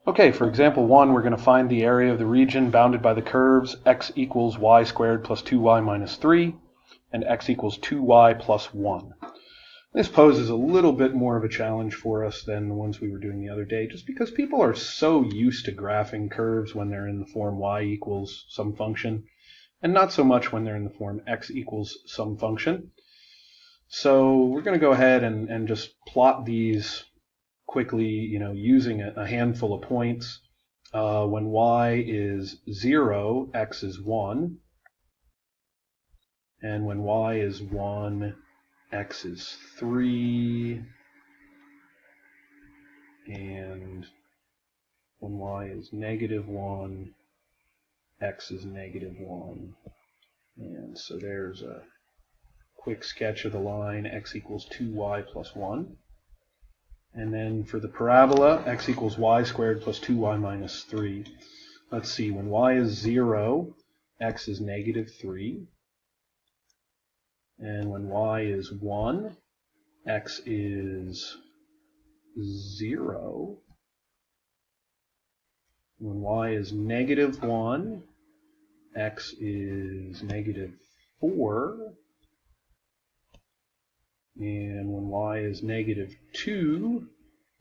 Okay, for example 1, we're going to find the area of the region bounded by the curves x equals y squared plus 2y minus 3 and x equals 2y plus 1. This poses a little bit more of a challenge for us than the ones we were doing the other day, just because people are so used to graphing curves when they're in the form y equals some function, and not so much when they're in the form x equals some function. So we're going to go ahead and just plot these quickly, using a handful of points. When y is 0, x is 1. And when y is 1, x is 3. And when y is negative 1, x is negative 1. And so there's a quick sketch of the line x equals 2y plus 1. And then for the parabola, x equals y squared plus 2y minus 3. Let's see, when y is 0, x is negative 3. And when y is 1, x is 0. When y is negative 1, x is negative 4. And when y is negative 2,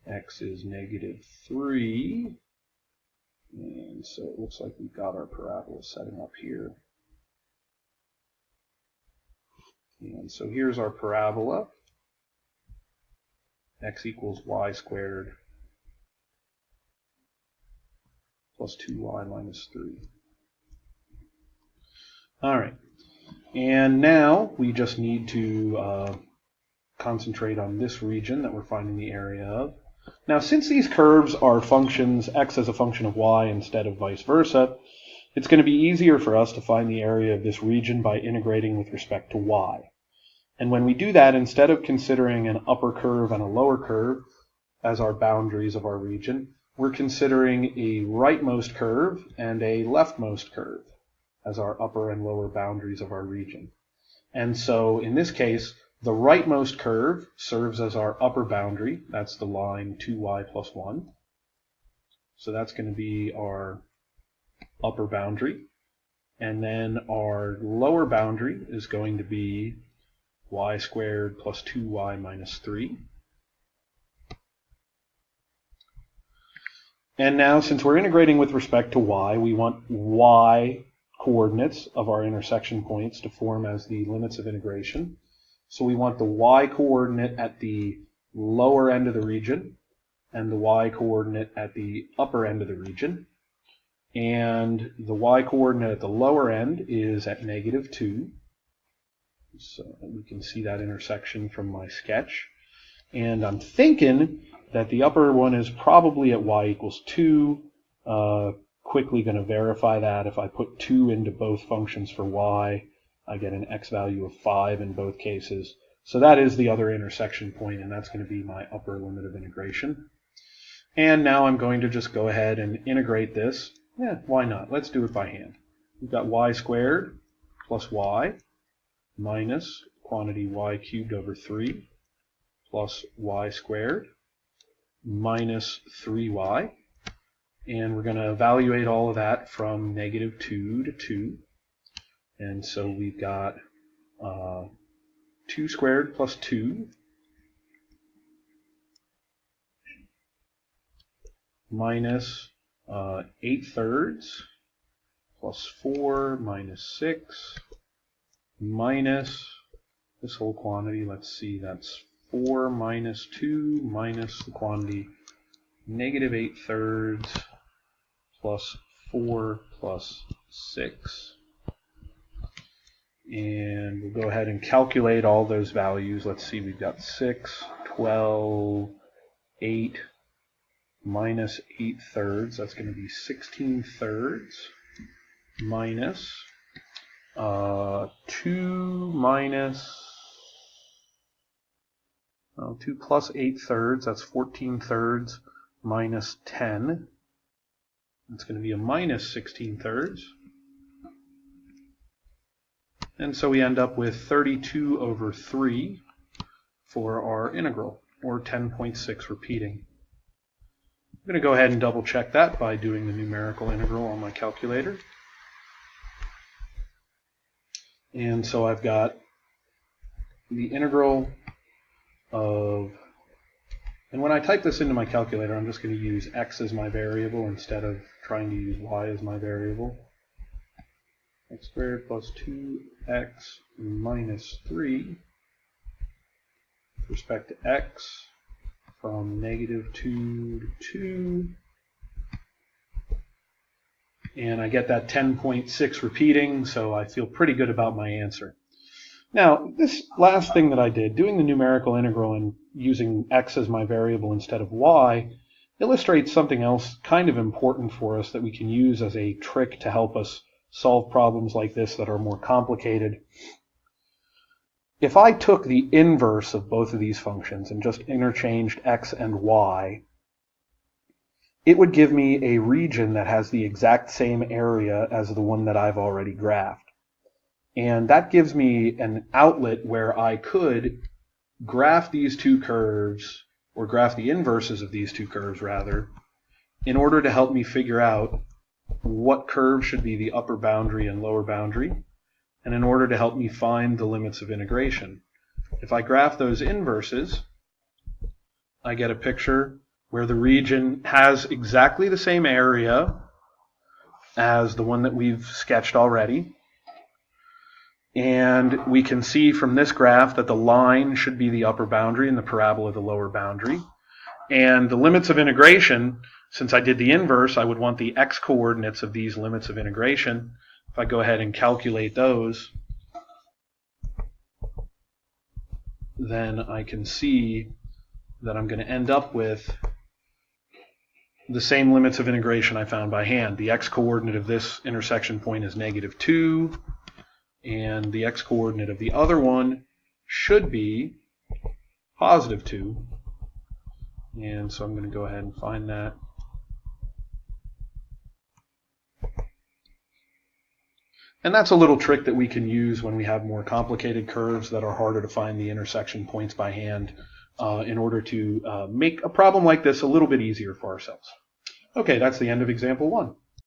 x is negative 3. And so it looks like we've got our parabola setting up here. And so here's our parabola. X equals y squared plus 2y minus 3. All right. And now we just need to concentrate on this region that we're finding the area of. Now, since these curves are functions, x as a function of y instead of vice versa, it's going to be easier for us to find the area of this region by integrating with respect to y. And when we do that, instead of considering an upper curve and a lower curve as our boundaries of our region, we're considering a rightmost curve and a leftmost curve as our upper and lower boundaries of our region. And so in this case, the rightmost curve serves as our upper boundary. That's the line 2y plus 1. So that's going to be our upper boundary. And then our lower boundary is going to be y squared plus 2y minus 3. And now, since we're integrating with respect to y, we want y coordinates of our intersection points to form as the limits of integration. So we want the y coordinate at the lower end of the region and the y coordinate at the upper end of the region. And the y coordinate at the lower end is at negative 2. So we can see that intersection from my sketch. And I'm thinking that the upper one is probably at y equals 2. Quickly going to verify that. If I put 2 into both functions for y, I get an x value of 5 in both cases. So that is the other intersection point, and that's going to be my upper limit of integration. And now I'm going to just go ahead and integrate this. Yeah, why not? Let's do it by hand. We've got y squared plus y minus quantity y cubed over 3 plus y squared minus 3y. And we're going to evaluate all of that from negative 2 to 2. And so we've got 2 squared plus 2 minus 8 thirds plus 4 minus 6 minus this whole quantity. Let's see, that's 4 minus 2 minus the quantity negative 8 thirds plus 4 plus 6. And we'll go ahead and calculate all those values. Let's see, we've got 6, 12, 8, minus 8 thirds. That's going to be 16 thirds minus 2 plus 8 thirds. That's 14 thirds minus 10. That's going to be a minus 16 thirds. And so we end up with 32 over 3 for our integral, or 10.6 repeating. I'm going to go ahead and double check that by doing the numerical integral on my calculator. And so I've got the integral of, and when I type this into my calculator, I'm just going to use x as my variable instead of trying to use y as my variable. X squared plus 2x minus 3 with respect to x from -2 to 2. And I get that 10.6 repeating, so I feel pretty good about my answer. Now, this last thing that I did, doing the numerical integral and using x as my variable instead of y, illustrates something else kind of important for us that we can use as a trick to help us solve problems like this that are more complicated. If I took the inverse of both of these functions and just interchanged x and y, it would give me a region that has the exact same area as the one that I've already graphed. And that gives me an outlet where I could graph these two curves, or graph the inverses of these two curves rather, in order to help me figure out what curve should be the upper boundary and lower boundary, and in order to help me find the limits of integration. If I graph those inverses, I get a picture where the region has exactly the same area as the one that we've sketched already. And we can see from this graph that the line should be the upper boundary and the parabola the lower boundary. And the limits of integration, since I did the inverse, I would want the x-coordinates of these limits of integration. If I go ahead and calculate those, then I can see that I'm going to end up with the same limits of integration I found by hand. The x-coordinate of this intersection point is -2, and the x-coordinate of the other one should be +2. And so I'm going to go ahead and find that. And that's a little trick that we can use when we have more complicated curves that are harder to find the intersection points by hand in order to make a problem like this a little bit easier for ourselves. Okay, that's the end of example 1.